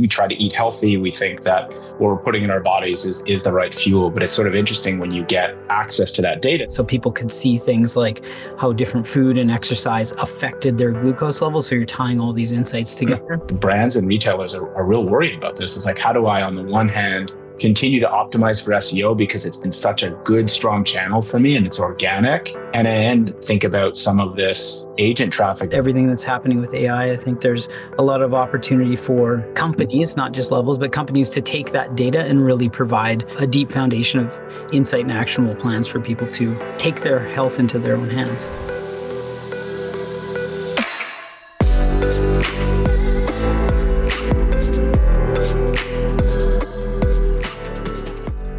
we try to eat healthy. We think that what we're putting in our bodies is the right fuel. But it's sort of interesting when you get access to that data. So people could see things like how different food and exercise affected their glucose levels. So you're tying all these insights together. The brands and retailers are real worried about this. It's like, how do I, on the one hand, continue to optimize for SEO because it's been such a good, strong channel for me and it's organic, and think about some of this agent traffic. Everything that's happening with AI, I think there's a lot of opportunity for companies, not just Levels, but companies to take that data and really provide a deep foundation of insight and actionable plans for people to take their health into their own hands.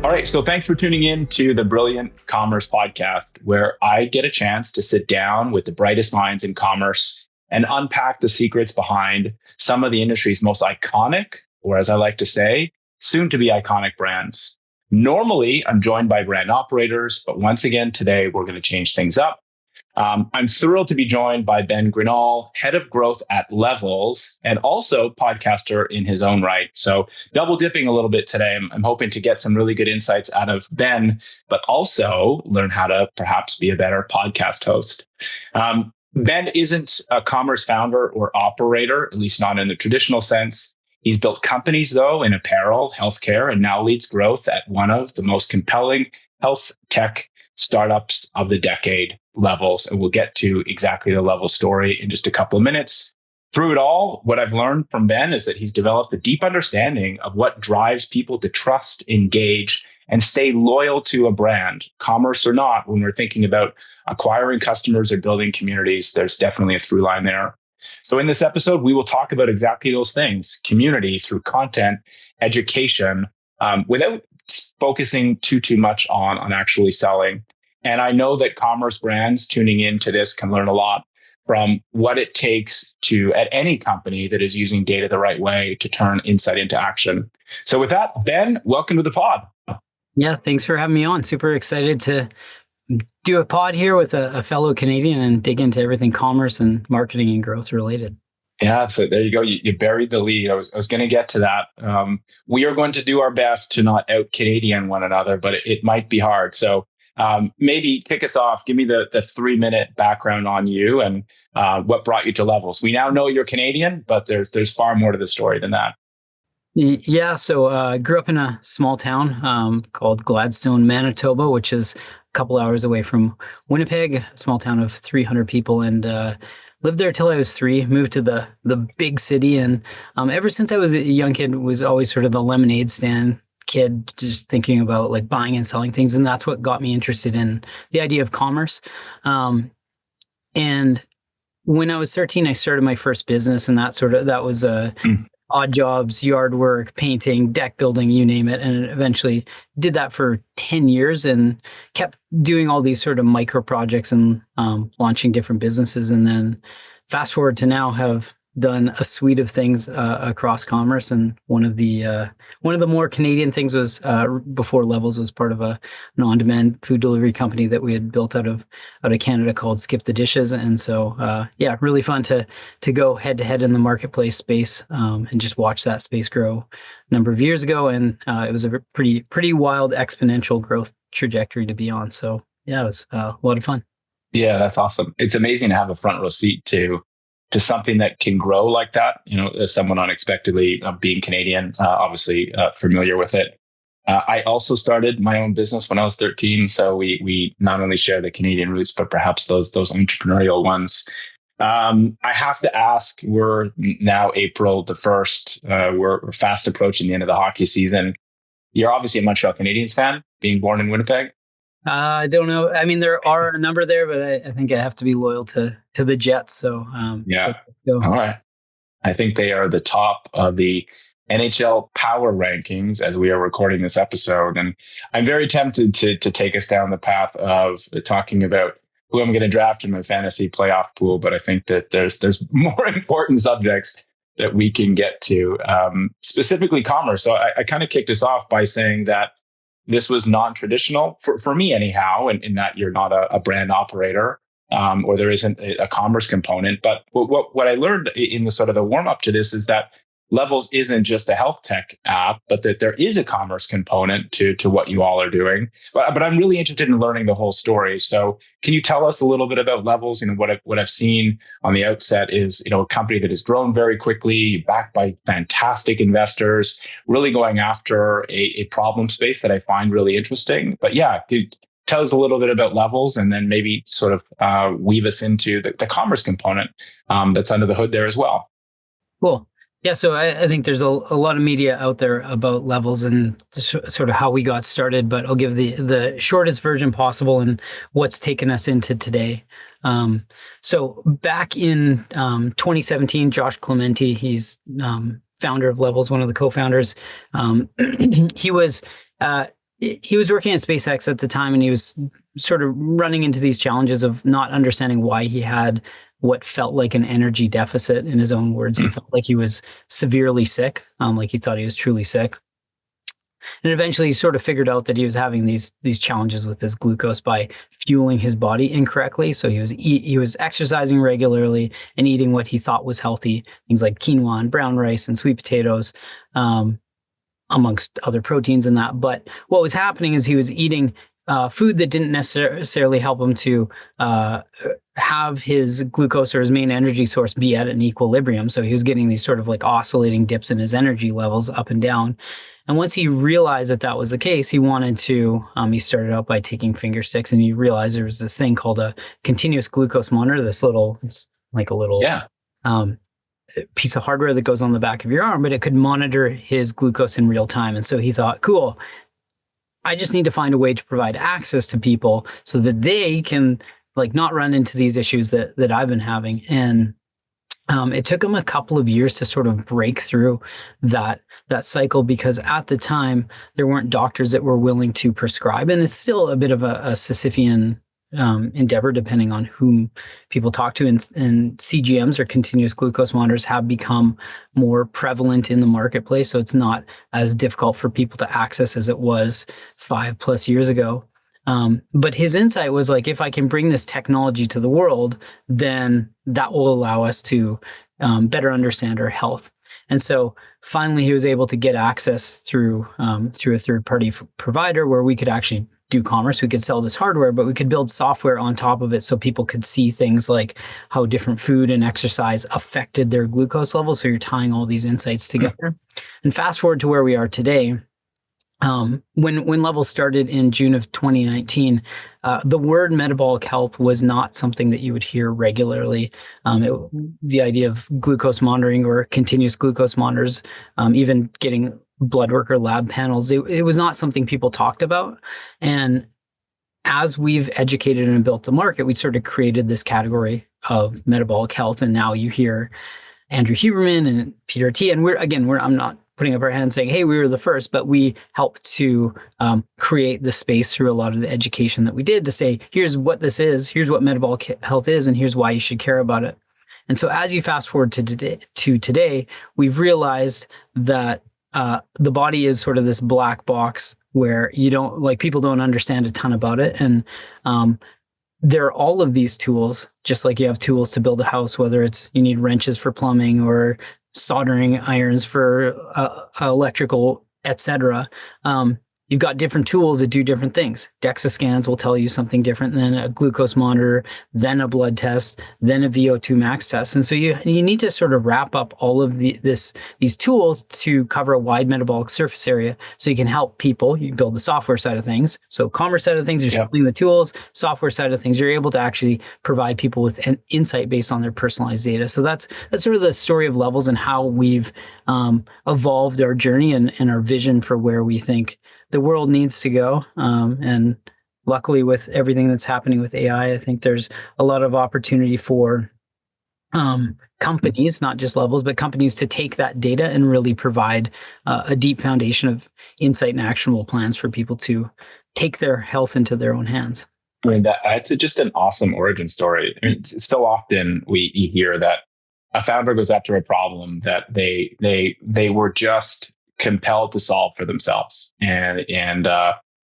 All right, so thanks for tuning in to the Brilliant Commerce Podcast, where I get a chance to sit down with the brightest minds in commerce and unpack the secrets behind some of the industry's most iconic, or as I like to say, soon to be iconic brands. Normally, I'm joined by brand operators, but once again, today we're going to change things up. I'm thrilled to be joined by Ben Grynol, head of growth at Levels, and also podcaster in his own right. So double dipping a little bit today. I'm hoping to get some really good insights out of Ben, but also learn how to perhaps be a better podcast host. Ben isn't a commerce founder or operator, at least not in the traditional sense. He's built companies, though, in apparel, healthcare, and now leads growth at one of the most compelling health tech startups of the decade, Levels. And we'll get to exactly the Levels story in just a couple of minutes. Through it all, what I've learned from Ben is that he's developed a deep understanding of what drives people to trust, engage, and stay loyal to a brand, commerce or not. When we're thinking about acquiring customers or building communities, there's definitely a through line there. So in this episode, we will talk about exactly those things: community through content, education, without focusing too much on actually selling. And I know that commerce brands tuning into this can learn a lot from what it takes to, at any company that is using data the right way, to turn insight into action. So with that, Ben, welcome to the pod. Yeah, thanks for having me on. Super excited to do a pod here with a fellow Canadian and dig into everything commerce and marketing and growth related. Yeah, so there you go. You buried the lead. I was going to get to that. We are going to do our best to not out Canadian one another, but it might be hard. So maybe kick us off. Give me the 3-minute background on you and what brought you to Levels. We now know you're Canadian, but there's far more to the story than that. Yeah, so I grew up in a small town called Gladstone, Manitoba, which is a couple hours away from Winnipeg, a small town of 300 people, and lived there till I was 3, moved to the big city. And ever since I was a young kid, was always sort of the lemonade stand kid, just thinking about like buying and selling things. And that's what got me interested in the idea of commerce. And when I was 13, I started my first business, and that was odd jobs, yard work, painting, deck building, you name it. And eventually did that for 10 years and kept doing all these sort of micro projects and launching different businesses. And then fast forward to now, have done a suite of things across commerce. And one of the more Canadian things was before Levels was part of an on-demand food delivery company that we had built out of Canada called Skip the Dishes. And so yeah, really fun to go head to head in the marketplace space and just watch that space grow a number of years ago. And it was a pretty wild exponential growth trajectory to be on. So yeah, it was a lot of fun. Yeah, that's awesome. It's amazing to have a front row seat to something that can grow like that. You know, as someone unexpectedly being Canadian, obviously familiar with it. I also started my own business when I was 13. So we not only share the Canadian roots, but perhaps those entrepreneurial ones. I have to ask, we're now April the 1st. We're fast approaching the end of the hockey season. You're obviously a Montreal Canadiens fan, being born in Winnipeg. I don't know. I mean, there are a number there, but I think I have to be loyal to the Jets. So yeah. All right. I think they are the top of the NHL power rankings as we are recording this episode. And I'm very tempted to take us down the path of talking about who I'm going to draft in my fantasy playoff pool. But I think that there's more important subjects that we can get to, specifically commerce. So I kind of kicked us off by saying that this was non-traditional for me anyhow, in that you're not a brand operator or there isn't a commerce component. But what I learned in the sort of the warm up to this is that Levels isn't just a health tech app, but that there is a commerce component to what you all are doing. But I'm really interested in learning the whole story. So can you tell us a little bit about Levels? What I've seen on the outset is, a company that has grown very quickly, backed by fantastic investors, really going after a problem space that I find really interesting. But yeah, tell us a little bit about Levels, and then maybe sort of weave us into the commerce component that's under the hood there as well. Cool. Yeah, so I think there's a lot of media out there about Levels and sort of how we got started, but I'll give the shortest version possible and what's taken us into today. So back in 2017, Josh Clementi, he's founder of Levels, one of the co-founders. He was working at SpaceX at the time, and he was sort of running into these challenges of not understanding why he had what felt like an energy deficit. In his own words, he felt like he was severely sick, like he thought he was truly sick. And eventually he sort of figured out that he was having these challenges with his glucose by fueling his body incorrectly. So he was exercising regularly and eating what he thought was healthy, things like quinoa and brown rice and sweet potatoes, amongst other proteins in that. But what was happening is he was eating food that didn't necessarily help him to have his glucose or his main energy source be at an equilibrium. So he was getting these sort of like oscillating dips in his energy levels up and down. And once he realized that was the case, he wanted to, he started out by taking finger sticks, and he realized there was this thing called a continuous glucose monitor, it's like a little piece of hardware that goes on the back of your arm, but it could monitor his glucose in real time. And so he thought, cool, I just need to find a way to provide access to people so that they can like not run into these issues that I've been having. And it took him a couple of years to sort of break through that cycle, because at the time there weren't doctors that were willing to prescribe. And it's still a bit of a Sisyphean endeavor, depending on whom people talk to. And CGMs, or continuous glucose monitors, have become more prevalent in the marketplace. So it's not as difficult for people to access as it was 5+ years ago. But his insight was like, if I can bring this technology to the world, then that will allow us to better understand our health. And so finally, he was able to get access through a third-party provider where we could actually do commerce. We could sell this hardware, but we could build software on top of it so people could see things like how different food and exercise affected their glucose levels. So you're tying all these insights together. And fast forward to where we are today. When Levels started in June of 2019, the word metabolic health was not something that you would hear regularly. The idea of glucose monitoring or continuous glucose monitors, even getting blood work or lab panels, it was not something people talked about. And as we've educated and built the market, we sort of created this category of metabolic health. And now you hear Andrew Huberman and Peter T. And I'm not putting up our hands saying, hey, we were the first, but we helped to create the space through a lot of the education that we did to say, here's what this is, here's what metabolic health is, and here's why you should care about it. And so as you fast forward to today, we've realized that the body is sort of this black box where people don't understand a ton about it. And there are all of these tools, just like you have tools to build a house, whether it's you need wrenches for plumbing or soldering irons for electrical, etc. You've got different tools that do different things. DEXA scans will tell you something different than a glucose monitor, then a blood test, then a VO2 max test. And so you need to sort of wrap up all of these tools to cover a wide metabolic surface area so you can help people. You build the software side of things. So commerce side of things, you're selling the tools. Software side of things, you're able to actually provide people with an insight based on their personalized data. So that's sort of the story of Levels and how we've evolved our journey and our vision for where we think the world needs to go. And luckily, with everything that's happening with AI, I think there's a lot of opportunity for companies, not just Levels, but companies to take that data and really provide a deep foundation of insight and actionable plans for people to take their health into their own hands. I mean, that's just an awesome origin story. I mean, so often you hear that a founder goes after a problem that they were just compelled to solve for themselves. And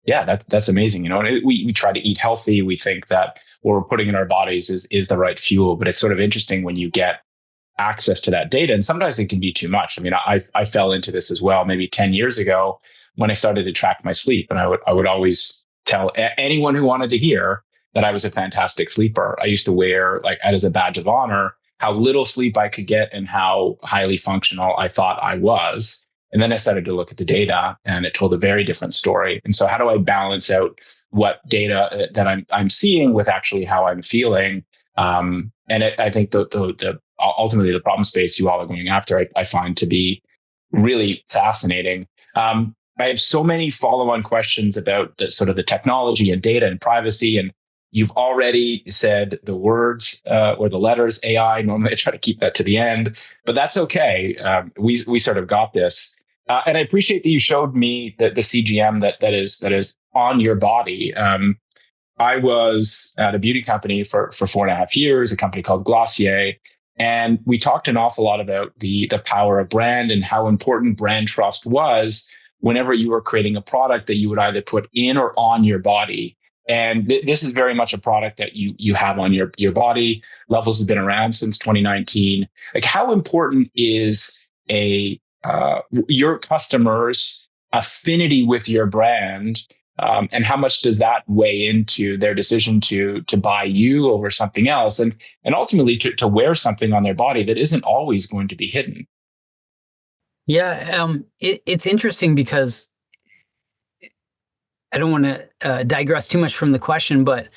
that's amazing. We try to eat healthy. We think that what we're putting in our bodies is the right fuel, but it's sort of interesting when you get access to that data. And sometimes it can be too much. I mean, I fell into this as well, maybe 10 years ago when I started to track my sleep. And I would always tell anyone who wanted to hear that I was a fantastic sleeper. I used to wear, like, as a badge of honor, how little sleep I could get and how highly functional I thought I was. And then I started to look at the data, and it told a very different story. And so how do I balance out what data that I'm seeing with actually how I'm feeling? I think the ultimately the problem space you all are going after, I find to be really fascinating. I have so many follow-on questions about the sort of the technology and data and privacy. And you've already said the words or the letters AI. Normally I try to keep that to the end, but that's okay. We sort of got this. And I appreciate that you showed me the CGM that is on your body. I was at a beauty company for 4.5 years, a company called Glossier. And we talked an awful lot about the power of brand and how important brand trust was whenever you were creating a product that you would either put in or on your body. And this is very much a product that you have on your body. Levels has been around since 2019. Like, how important is your customers' affinity with your brand? And how much does that weigh into their decision to buy you over something else, and ultimately to wear something on their body that isn't always going to be hidden? Yeah, it's interesting because I don't want to digress too much from the question, but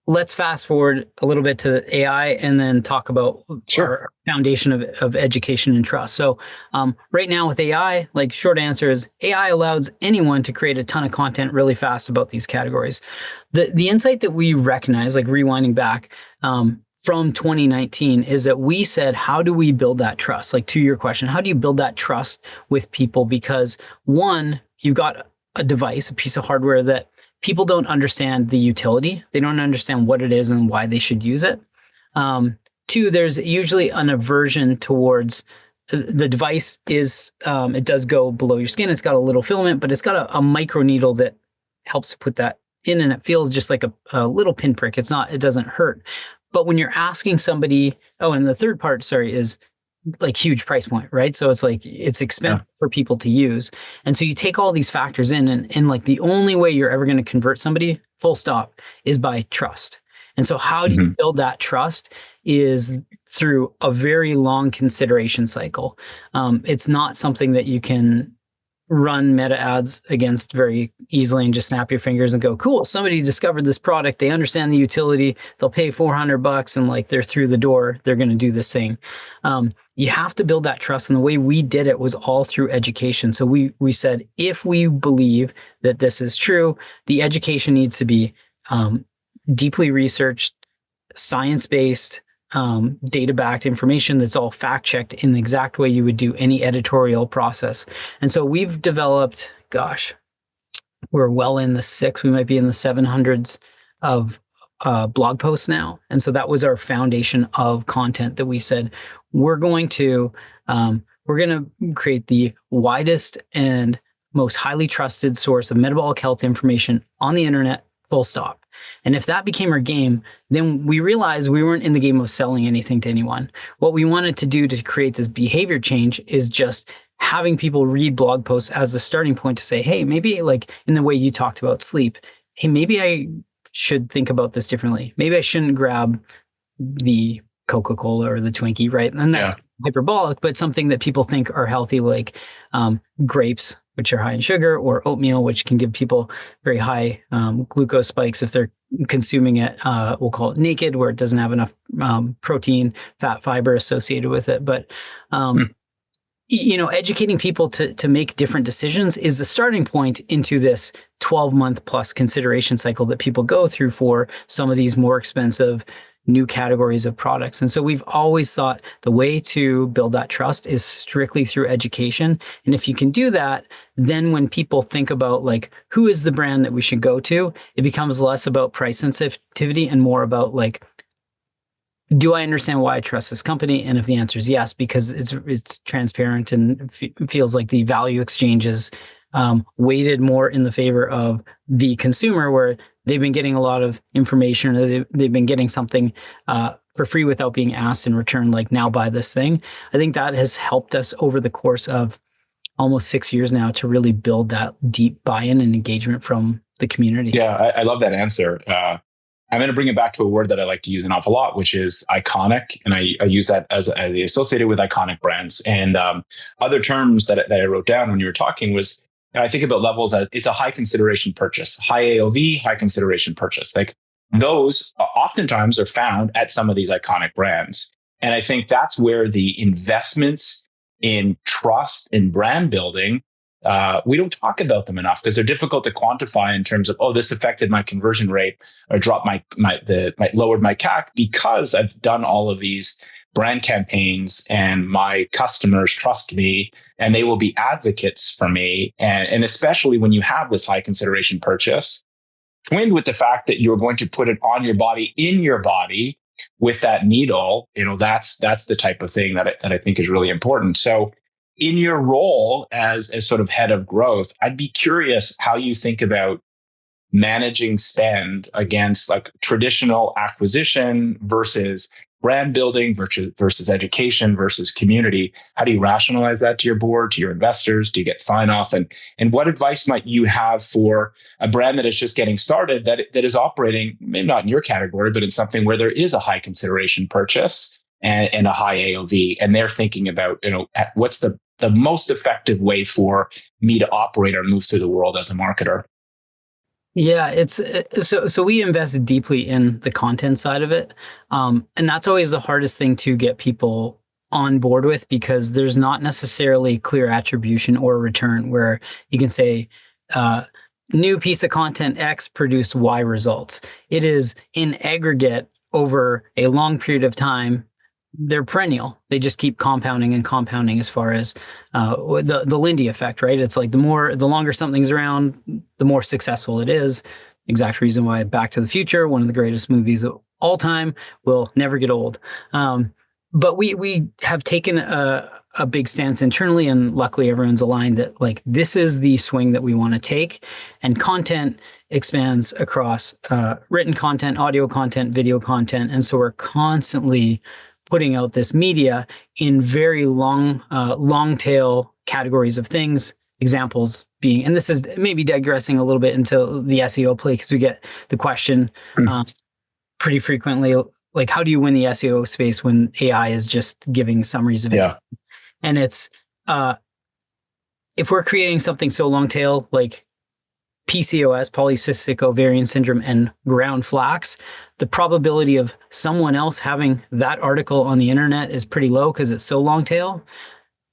let's fast forward a little bit to AI and then talk about our foundation of education and trust. So right now with AI, like, short answer is AI allows anyone to create a ton of content really fast about these categories. The insight that we recognize, like rewinding back from 2019, is that we said, how do we build that trust? Like, to your question, how do you build that trust with people? Because one, you've got a device, a piece of hardware that people don't understand the utility. They don't understand what it is and why they should use it. Two, there's usually an aversion towards the device. It does go below your skin. It's got a little filament, but it's got a micro needle that helps put that in, and it feels just like a little pinprick. It doesn't hurt. But when you're asking somebody, and the third part, is like huge price point, right? So it's like, it's expensive for people to use. And so you take all these factors in, and like, the only way you're ever going to convert somebody, full stop, is by trust. And so how do you build that trust is through a very long consideration cycle. It's not something that you can run meta ads against very easily and just snap your fingers and go, cool, somebody discovered this product, they understand the utility, they'll pay $400 and like they're through the door, they're going to do this thing. You have to build that trust. And the way we did it was all through education. So we said, if we believe that this is true, the education needs to be deeply researched, science-based, data-backed information that's all fact-checked in the exact way you would do any editorial process. And so we've developed, we're well in we might be in the 700s of blog posts now. And so that was our foundation of content that we said, we're going to create the widest and most highly trusted source of metabolic health information on the internet, full stop. And if that became our game, then we realized we weren't in the game of selling anything to anyone. What we wanted to do to create this behavior change is just having people read blog posts as a starting point to say, hey, maybe, like in the way you talked about sleep, hey, maybe I should think about this differently. Maybe I shouldn't grab the Coca-Cola or the Twinkie, right? And that's hyperbolic, but something that people think are healthy, like grapes, which are high in sugar, or oatmeal, which can give people very high glucose spikes if they're consuming it, we'll call it naked, where it doesn't have enough protein, fat, fiber associated with it. But, educating people to make different decisions is the starting point into this 12-month plus consideration cycle that people go through for some of these more expensive new categories of products. And so we've always thought the way to build that trust is strictly through education. And if you can do that, then when people think about like, who is the brand that we should go to, it becomes less about price sensitivity and more about like, do I understand why I trust this company? And if the answer is yes, because it's transparent and feels like the value exchange is weighted more in the favor of the consumer, where they've been getting a lot of information, or they've been getting something for free without being asked in return, like, now buy this thing. I think that has helped us over the course of almost 6 years now to really build that deep buy-in and engagement from the community. Yeah, I love that answer. I'm going to bring it back to a word that I like to use an awful lot, which is iconic. And I use that as associated with iconic brands. And other terms that I wrote down when you were talking was, I think about levels as it's a high consideration purchase, high AOV, high consideration purchase. Like those oftentimes are found at some of these iconic brands. And I think that's where the investments in trust and brand building, we don't talk about them enough because they're difficult to quantify in terms of, oh, this affected my conversion rate or dropped lowered my CAC because I've done all of these brand campaigns and my customers trust me and they will be advocates for me. And especially when you have this high consideration purchase, twinned with the fact that you're going to put it on your body, in your body with that needle, that's the type of thing that I think is really important. So in your role as sort of head of growth, I'd be curious how you think about managing spend against like traditional acquisition versus brand building versus education versus community. How do you rationalize that to your board, to your investors? Do you get sign off? And what advice might you have for a brand that is just getting started that is operating, maybe not in your category, but in something where there is a high consideration purchase and a high AOV, and they're thinking about, what's the most effective way for me to operate or move through the world as a marketer? Yeah, it's so we invest deeply in the content side of it. And that's always the hardest thing to get people on board with, because there's not necessarily clear attribution or return where you can say, new piece of content X produced Y results. It is in aggregate over a long period of time. They're perennial. They just keep compounding and compounding as far as the Lindy effect, right? It's like the longer something's around, the more successful it is. Exact reason why Back to the Future, one of the greatest movies of all time, will never get old. But we have taken a big stance internally, and luckily everyone's aligned that like this is the swing that we want to take, and content expands across written content, audio content, video content, and so we're constantly putting out this media in very long tail categories of things. Examples being, and this is maybe digressing a little bit into the SEO play, because we get the question pretty frequently, like, how do you win the SEO space when AI is just giving summaries of it? Yeah. And it's, if we're creating something so long tail, like PCOS, polycystic ovarian syndrome, and ground flax, the probability of someone else having that article on the internet is pretty low because it's so long tail.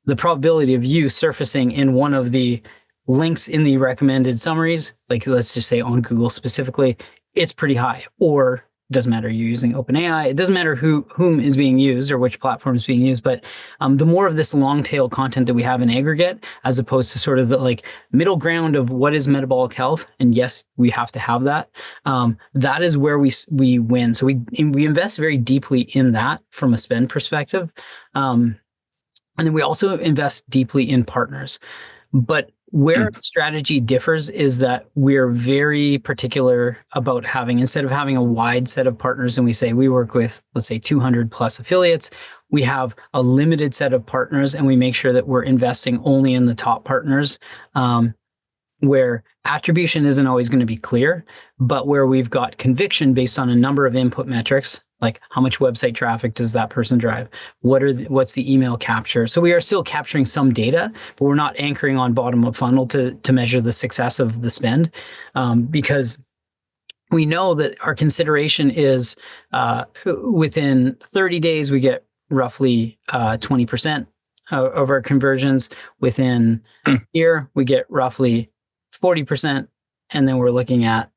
The probability of you surfacing in one of the links in the recommended summaries, like let's just say on Google specifically, it's pretty high. Or doesn't matter, you're using OpenAI. It doesn't matter whom is being used or which platform is being used. But the more of this long tail content that we have in aggregate, as opposed to sort of the like middle ground of what is metabolic health, and yes, we have to have that. That is where we win. So we invest very deeply in that from a spend perspective, and then we also invest deeply in partners. But where strategy differs is that we're very particular about having, instead of having a wide set of partners and we say we work with, let's say 200 plus affiliates, we have a limited set of partners and we make sure that we're investing only in the top partners, where attribution isn't always going to be clear, but where we've got conviction based on a number of input metrics, like how much website traffic does that person drive? What's the email capture? So we are still capturing some data, but we're not anchoring on bottom of funnel to measure the success of the spend, because we know that our consideration is within 30 days, we get roughly 20% of our conversions. Within a year, we get roughly 40%. And then we're looking at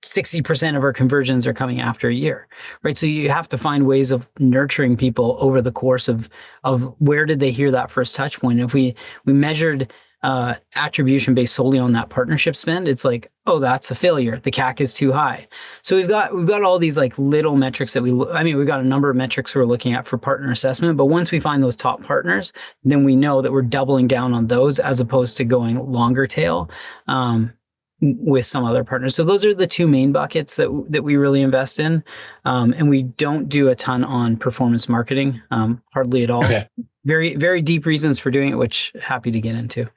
60% of our conversions are coming after a year, right? So you have to find ways of nurturing people over the course of where did they hear that first touch point. If we measured attribution based solely on that partnership spend, it's like, oh, that's a failure. The CAC is too high. So we've got all these like little metrics that we've got a number of metrics we're looking at for partner assessment. But once we find those top partners, then we know that we're doubling down on those as opposed to going longer tail. with some other partners. So those are the two main buckets that we really invest in. And we don't do a ton on performance marketing, hardly at all. Okay. Very, very deep reasons for doing it, which happy to get into.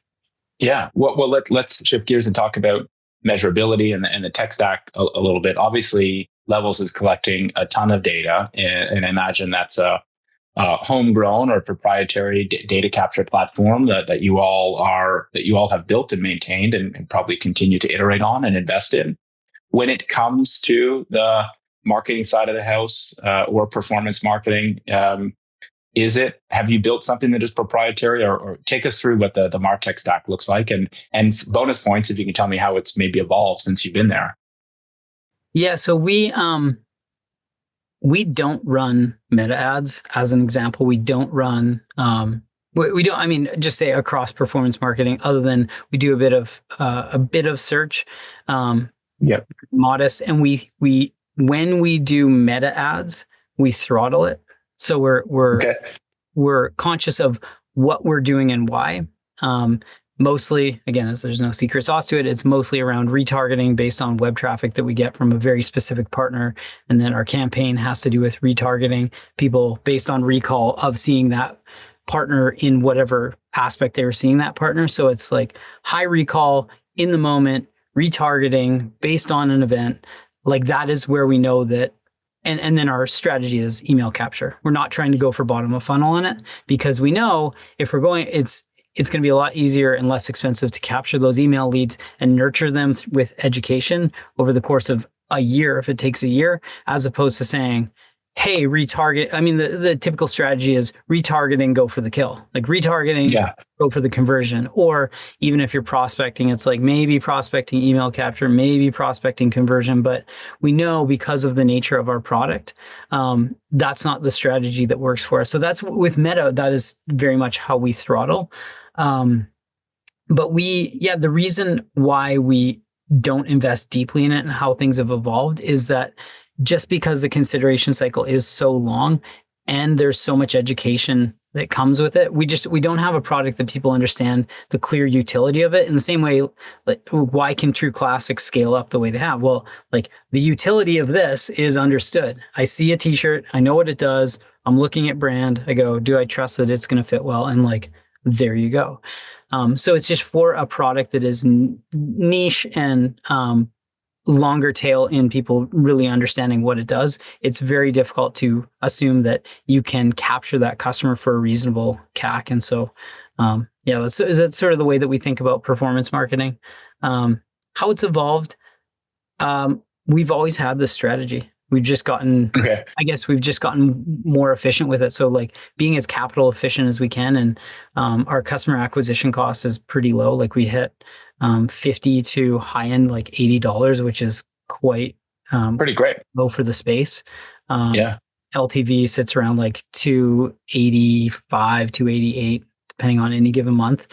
Yeah. Well, let's shift gears and talk about measurability and the tech stack a little bit. Obviously, Levels is collecting a ton of data, and I imagine that's a homegrown or proprietary data capture platform that you all have built and maintained and probably continue to iterate on and invest in. When it comes to the marketing side of the house or performance marketing, have you built something that is proprietary, or take us through what the MarTech stack looks like, and bonus points if you can tell me how it's maybe evolved since you've been there. Yeah, so we don't run meta ads as an example. We don't run we don't, I mean, just say across performance marketing, other than we do a bit of search, modest, and we when we do meta ads, we throttle it. So we're conscious of what we're doing and why. Mostly, again, as there's no secret sauce to it, it's mostly around retargeting based on web traffic that we get from a very specific partner. And then our campaign has to do with retargeting people based on recall of seeing that partner in whatever aspect they were seeing that partner. So it's like high recall in the moment, retargeting based on an event. Like that is where we know that. And then our strategy is email capture. We're not trying to go for bottom of funnel on it, because we know if we're going, it's going to be a lot easier and less expensive to capture those email leads and nurture them with education over the course of a year, if it takes a year, as opposed to saying, hey, retarget. I mean, the typical strategy is retargeting, go for the kill. Like retargeting, go for the conversion. Or even if you're prospecting, it's like maybe prospecting email capture, maybe prospecting conversion. But we know because of the nature of our product, that's not the strategy that works for us. So that's with Meta, that is very much how we throttle. But the reason why we don't invest deeply in it and how things have evolved is that just because the consideration cycle is so long and there's so much education that comes with it, we don't have a product that people understand the clear utility of it. In the same way, like, why can True Classics scale up the way they have? Well, like the utility of this is understood. I see a t-shirt, I know what it does. I'm looking at brand. I go, do I trust that it's going to fit well? And like, there you go. So it's just for a product that is niche and longer tail in people really understanding what it does. It's very difficult to assume that you can capture that customer for a reasonable CAC. And so, that's sort of the way that we think about performance marketing. How it's evolved, we've always had this strategy. We've just gotten, we've just gotten more efficient with it. So like being as capital efficient as we can, and our customer acquisition cost is pretty low. Like we hit $50 to high end, like $80, which is quite pretty great, low for the space. LTV sits around like 285, 288, depending on any given month.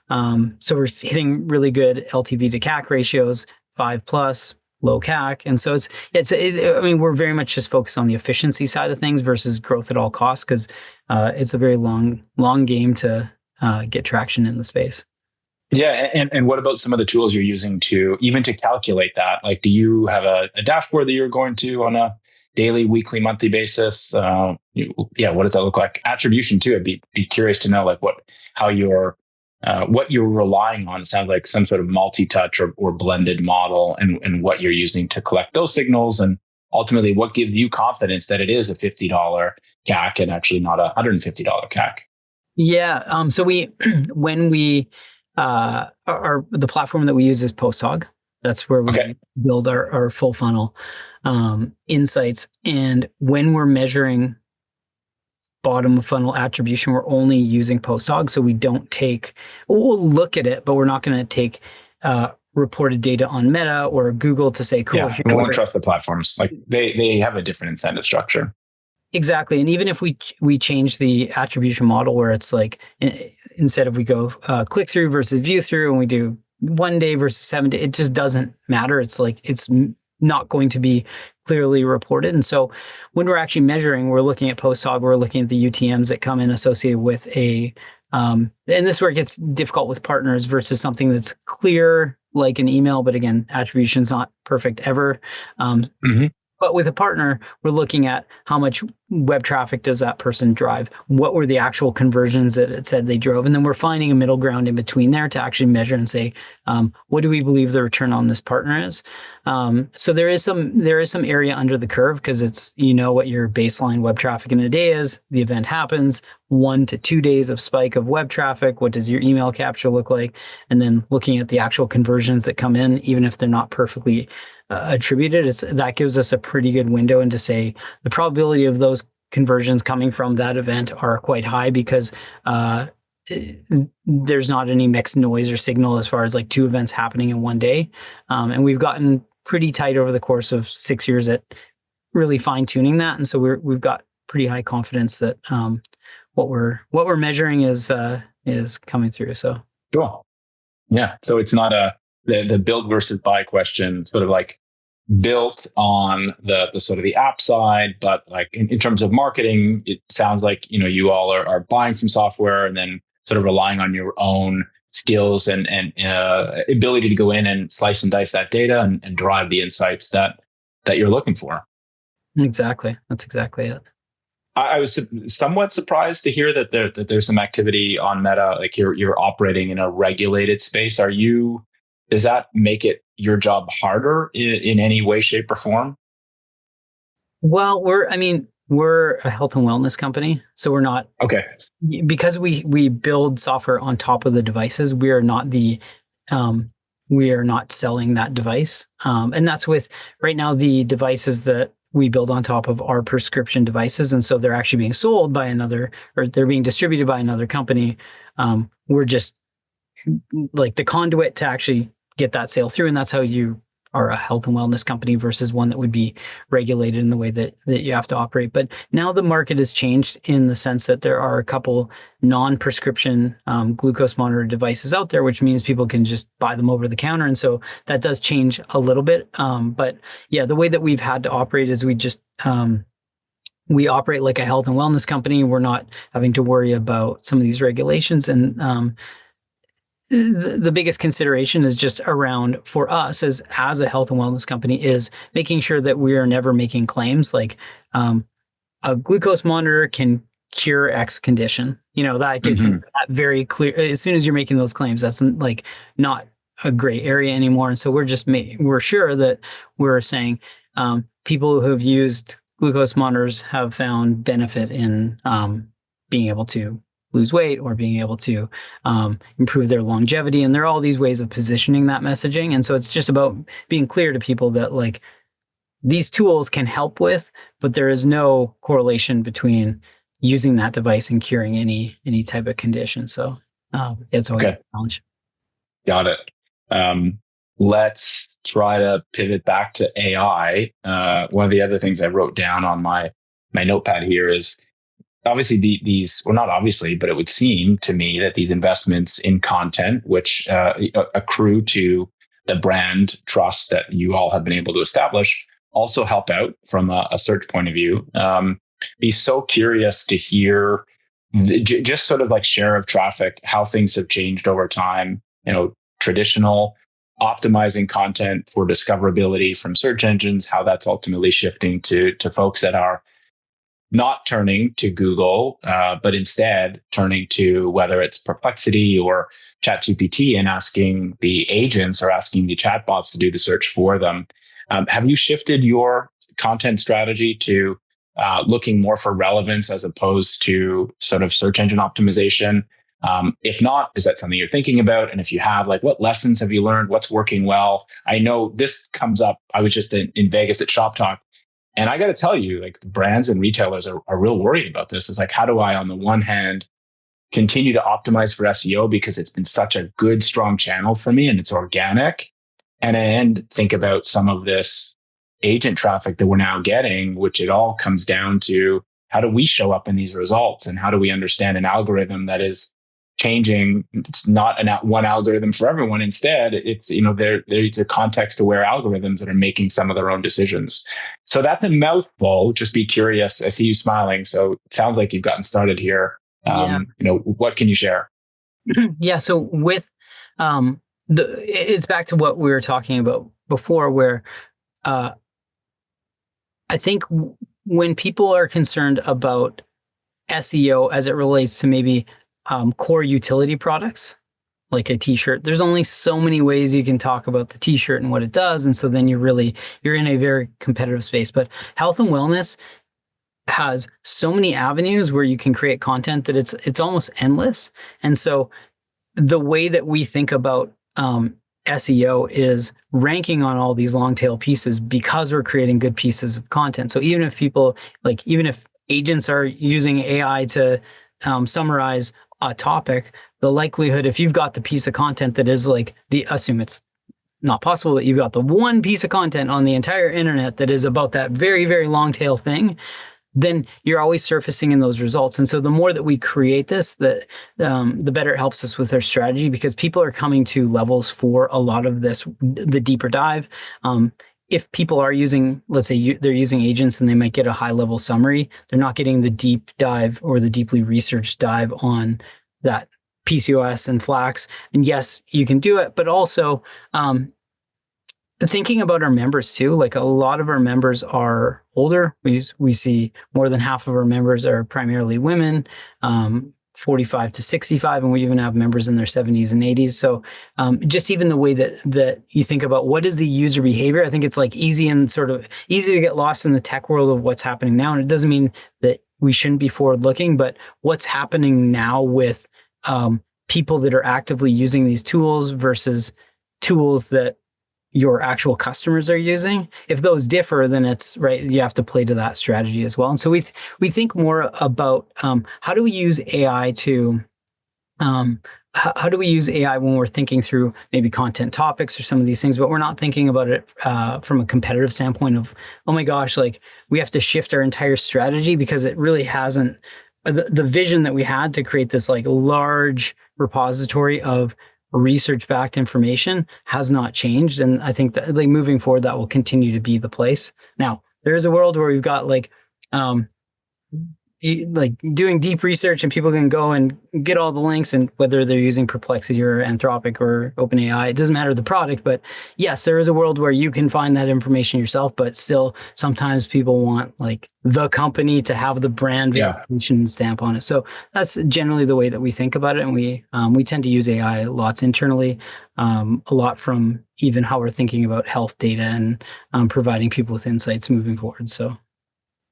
So we're hitting really good LTV to CAC ratios, 5+. Low CAC. And so we're very much just focused on the efficiency side of things versus growth at all costs, because it's a very long game to get traction in the space. Yeah. And what about some of the tools you're using to calculate that? Like, do you have a dashboard that you're going to on a daily, weekly, monthly basis? What does that look like? Attribution too. I'd be curious to know like what you're relying on. It sounds like some sort of multi-touch or blended model, and what you're using to collect those signals, and ultimately what gives you confidence that it is a $50 CAC and actually not a $150 CAC. Yeah. So the platform that we use is Posthog. That's where we build our full funnel insights. And when we're measuring bottom of funnel attribution, we're only using Posthog. So we'll look at it, but we're not going to take reported data on Meta or Google to say, cool. Yeah, we won't trust the platforms. Like they have a different incentive structure. Exactly. And even if we change the attribution model where it's like, instead of we go click through versus view through, and we do 1 day versus 7 days, it just doesn't matter. It's like, it's not going to be clearly reported. And so when we're actually measuring, we're looking at Posthog, we're looking at the UTMs that come in associated with and this is where it gets difficult with partners versus something that's clear like an email, but again, attribution's not perfect ever. Mm-hmm. But with a partner, we're looking at how much web traffic does that person drive? What were the actual conversions that it said they drove? And then we're finding a middle ground in between there to actually measure and say, what do we believe the return on this partner is? So there is some area under the curve because it's, what your baseline web traffic in a day is. The event happens, 1 to 2 days of spike of web traffic. What does your email capture look like? And then looking at the actual conversions that come in, even if they're not perfectly attributed, that gives us a pretty good window into say the probability of those conversions coming from that event are quite high because there's not any mixed noise or signal as far as like 2 events happening in one day. And we've gotten pretty tight over the course of 6 years at really fine tuning that. And so we've got pretty high confidence that what we're measuring is coming through. So cool. Yeah. So it's not the build versus buy question, sort of like built on the sort of the app side, but like in terms of marketing, it sounds like, you all are buying some software and then sort of relying on your own skills and ability to go in and slice and dice that data and drive the insights that you're looking for. Exactly. That's exactly it. I was somewhat surprised to hear that there's some activity on Meta, like you're operating in a regulated space. Does that make it your job harder in any way, shape, or form? Well, we're a health and wellness company, so we're not okay because we build software on top of the devices. We are not selling that device, and that's with right now the devices that we build on top of our prescription devices. And so they're actually being sold by they're being distributed by another company. We're just like the conduit to actually get that sale through. And that's how you are a health and wellness company versus one that would be regulated in the way that you have to operate. But now the market has changed in the sense that there are a couple non-prescription glucose monitor devices out there, which means people can just buy them over the counter. And so that does change a little bit. But yeah, the way that we've had to operate is we operate like a health and wellness company. We're not having to worry about some of these regulations. And the biggest consideration is just around for us as a health and wellness company is making sure that we are never making claims like a glucose monitor can cure X condition. That gets into that very clear. As soon as you're making those claims, that's like not a gray area anymore. And so we're sure that we're saying people who have used glucose monitors have found benefit in being able to lose weight or being able to improve their longevity. And there are all these ways of positioning that messaging. And so it's just about being clear to people that like these tools can help with, but there is no correlation between using that device and curing any type of condition. So it's always a challenge. Got it. Let's try to pivot back to AI. One of the other things I wrote down on my notepad here is obviously not obviously, but it would seem to me that these investments in content, which accrue to the brand trust that you all have been able to establish, also help out from a search point of view. Be so curious to hear just sort of like share of traffic, how things have changed over time, traditional optimizing content for discoverability from search engines, how that's ultimately shifting to folks that are not turning to Google, but instead turning to whether it's Perplexity or ChatGPT and asking the agents or asking the chatbots to do the search for them. Have you shifted your content strategy to looking more for relevance as opposed to sort of search engine optimization? If not, is that something you're thinking about? And if you have, like, what lessons have you learned? What's working well? I know this comes up. I was just in Vegas at Shop Talk. And I got to tell you, like, the brands and retailers are real worried about this. It's like, how do I, on the one hand, continue to optimize for SEO because it's been such a good, strong channel for me and it's organic, and think about some of this agent traffic that we're now getting, which it all comes down to how do we show up in these results and how do we understand an algorithm that is changing. It's not one algorithm for everyone. Instead, it's, there's a context-aware algorithms that are making some of their own decisions. So that's a mouthful. Just be curious. I see you smiling. So it sounds like you've gotten started here. What can you share? Yeah. So with it's back to what we were talking about before, where I think when people are concerned about SEO as it relates to maybe core utility products, like a t-shirt, there's only so many ways you can talk about the t-shirt and what it does. And so then you're in a very competitive space. But health and wellness has so many avenues where you can create content that it's almost endless. And so the way that we think about SEO is ranking on all these long tail pieces because we're creating good pieces of content. So even if agents are using AI to summarize a topic, the likelihood, if you've got the piece of content that is assume it's not possible, but you've got the one piece of content on the entire internet that is about that very, very long tail thing, then you're always surfacing in those results. And so the more that we create this, the better it helps us with our strategy, because people are coming to levels for a lot of this, the deeper dive. If people are using, let's say they're using agents and they might get a high level summary, they're not getting the deep dive or the deeply researched dive on that PCOS and flax. And yes, you can do it, but also thinking about our members too. Like, a lot of our members are older. We see more than half of our members are primarily women, 45 to 65, and we even have members in their 70s and 80s. So just even the way that you think about what is the user behavior, I think it's easy to get lost in the tech world of what's happening now. And it doesn't mean that we shouldn't be forward looking, but what's happening now with people that are actively using these tools versus tools that your actual customers are using. If those differ, then it's right. You have to play to that strategy as well. And so we think more about how do we use AI to how do we use AI when we're thinking through maybe content topics or some of these things, but we're not thinking about it from a competitive standpoint of, oh my gosh, we have to shift our entire strategy, because it really hasn't. The vision that we had to create this large repository of research-backed information has not changed. And I think that moving forward, that will continue to be the place. Now, there is a world where we've got doing deep research and people can go and get all the links, and whether they're using Perplexity or Anthropic or OpenAI, it doesn't matter the product. But yes, there is a world where you can find that information yourself, but still sometimes people want the company to have the brand verification stamp on it. So that's generally the way that we think about it. And we tend to use AI lots internally, a lot from even how we're thinking about health data and providing people with insights moving forward. So.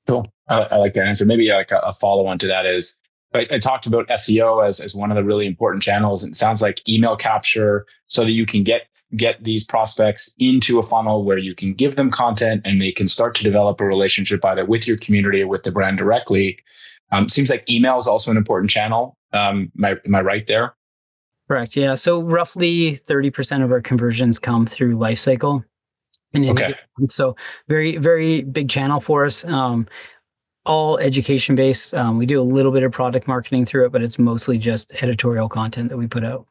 Cool. I like that answer. Maybe a follow-on to that is, I talked about SEO as one of the really important channels. And it sounds like email capture, so that you can get these prospects into a funnel where you can give them content and they can start to develop a relationship either with your community or with the brand directly. Seems like email is also an important channel. Am I right there? Correct. Yeah. So roughly 30% of our conversions come through lifecycle. Okay. So very, very big channel for us. All education based. We do a little bit of product marketing through it, but it's mostly just editorial content that we put out.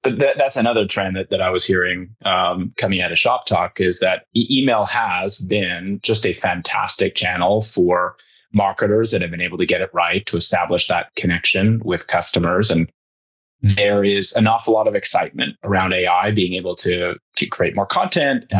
But that's another trend that I was hearing coming out of Shop Talk, is that email has been just a fantastic channel for marketers that have been able to get it right, to establish that connection with customers. And there is an awful lot of excitement around AI being able to create more content,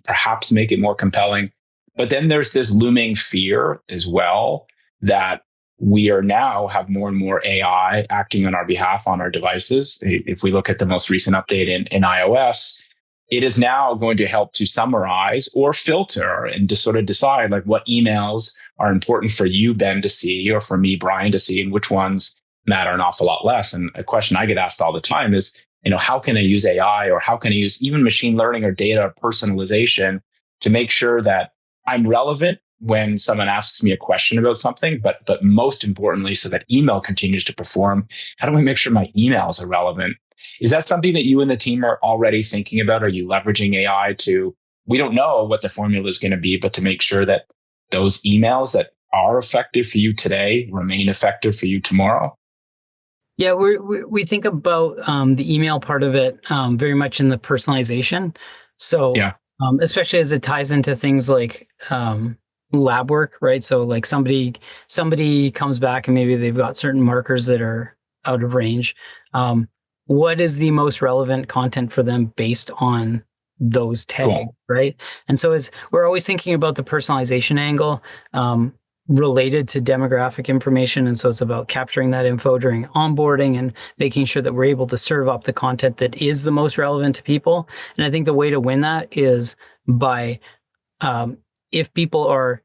perhaps make it more compelling. But then there's this looming fear as well that we are now have more and more AI acting on our behalf on our devices. If we look at the most recent update in iOS, it is now going to help to summarize or filter and to sort of decide what emails are important for you, Ben, to see, or for me, Brian, to see, and which ones matter an awful lot less. And a question I get asked all the time is, how can I use AI, or how can I use even machine learning or data personalization to make sure that I'm relevant when someone asks me a question about something, but most importantly, so that email continues to perform? How do I make sure my emails are relevant? Is that something that you and the team are already thinking about? Are you leveraging AI to, we don't know what the formula is going to be, but to make sure that those emails that are effective for you today remain effective for you tomorrow? Yeah, we think about the email part of it very much in the personalization. So especially as it ties into things like lab work, right? So somebody comes back and maybe they've got certain markers that are out of range. what is the most relevant content for them based on those tags, Cool. right? And so we're always thinking about the personalization angle related to demographic information. And so it's about capturing that info during onboarding and making sure that we're able to serve up the content that is the most relevant to people. And I think the way to win that is by if people are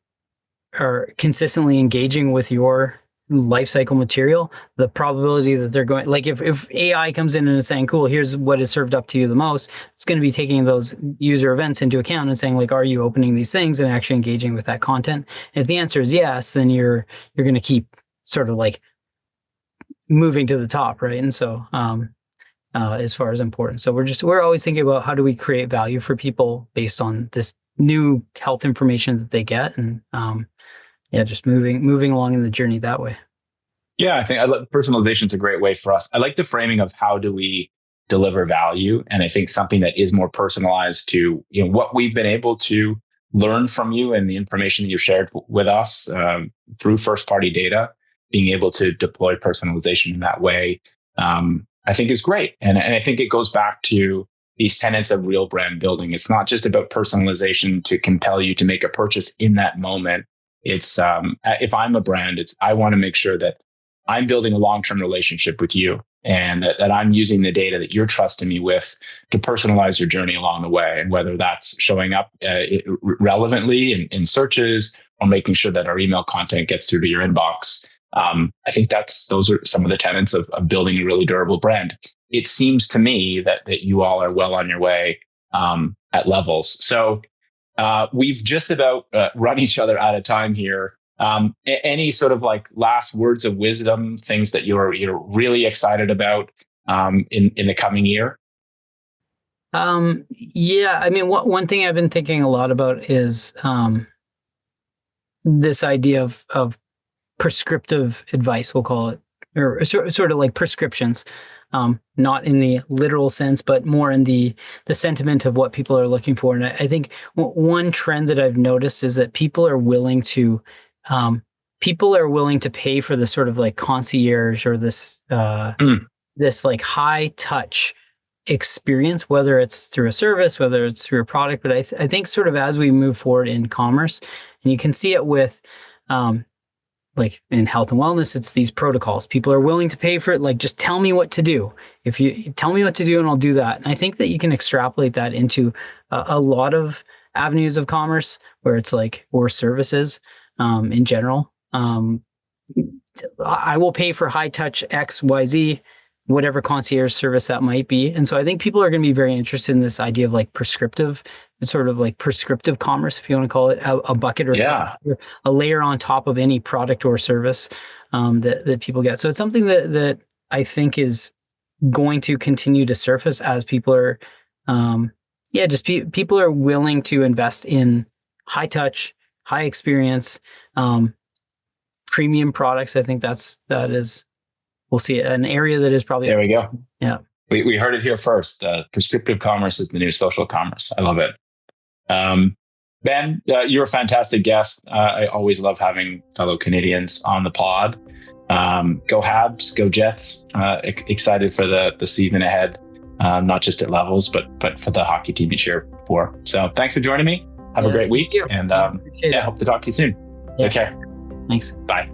consistently engaging with your lifecycle material, the probability that they're going, like if AI comes in and is saying, cool, here's what is served up to you the most, it's going to be taking those user events into account and saying, like, are you opening these things and actually engaging with that content? If the answer is yes, then you're going to keep sort of like moving to the top, right? And so as far as importance, so we're always thinking about how do we create value for people based on this new health information that they get, and just moving along in the journey that way. Yeah, I think personalization is a great way for us. I like the framing of how do we deliver value, and I think something that is more personalized to what we've been able to learn from you and the information that you've shared with us through first-party data. Being able to deploy personalization in that way, I think is great, and I think it goes back to these tenets of real brand building. It's not just about personalization to compel you to make a purchase in that moment. It's if I'm a brand, I want to make sure that I'm building a long-term relationship with you, and that I'm using the data that you're trusting me with to personalize your journey along the way. And whether that's showing up relevantly in searches or making sure that our email content gets through to your inbox, I think those are some of the tenets of building a really durable brand. It seems to me that you all are well on your way at levels. So we've just about run each other out of time here. Any sort of like last words of wisdom, things that you're really excited about in the coming year? Yeah, I mean, one thing I've been thinking a lot about is this idea of prescriptive advice, we'll call it, or sort of like prescriptions. Not in the literal sense, but more in the sentiment of what people are looking for. And I think one trend that I've noticed is that people are willing to pay for this sort of like concierge or this this like high touch experience, whether it's through a service, whether it's through a product. But I think sort of as we move forward in commerce, and you can see it with like in health and wellness, it's these protocols. People are willing to pay for it. Like, just tell me what to do. If you tell me what to do, and I'll do that. And I think that you can extrapolate that into a lot of avenues of commerce where it's like, or services in general. I will pay for high touch X, Y, Z, whatever concierge service that might be. And so I think people are going to be very interested in this idea of like prescriptive, sort of like prescriptive commerce, if you want to call it a bucket, or a layer on top of any product or service that people get. So it's something that I think is going to continue to surface as people are, people are willing to invest in high touch, high experience, premium products. I think that is, we'll see an area that is probably. There we go. Yeah. We heard it here first. Prescriptive commerce is the new social commerce. I love it. Ben, you're a fantastic guest. I always love having fellow Canadians on the pod. Go Habs, go Jets. Excited for the season ahead, not just at levels, but for the hockey team you cheer for. So thanks for joining me. Have a great week. And hope to talk to you soon. Take care. Thanks. Bye.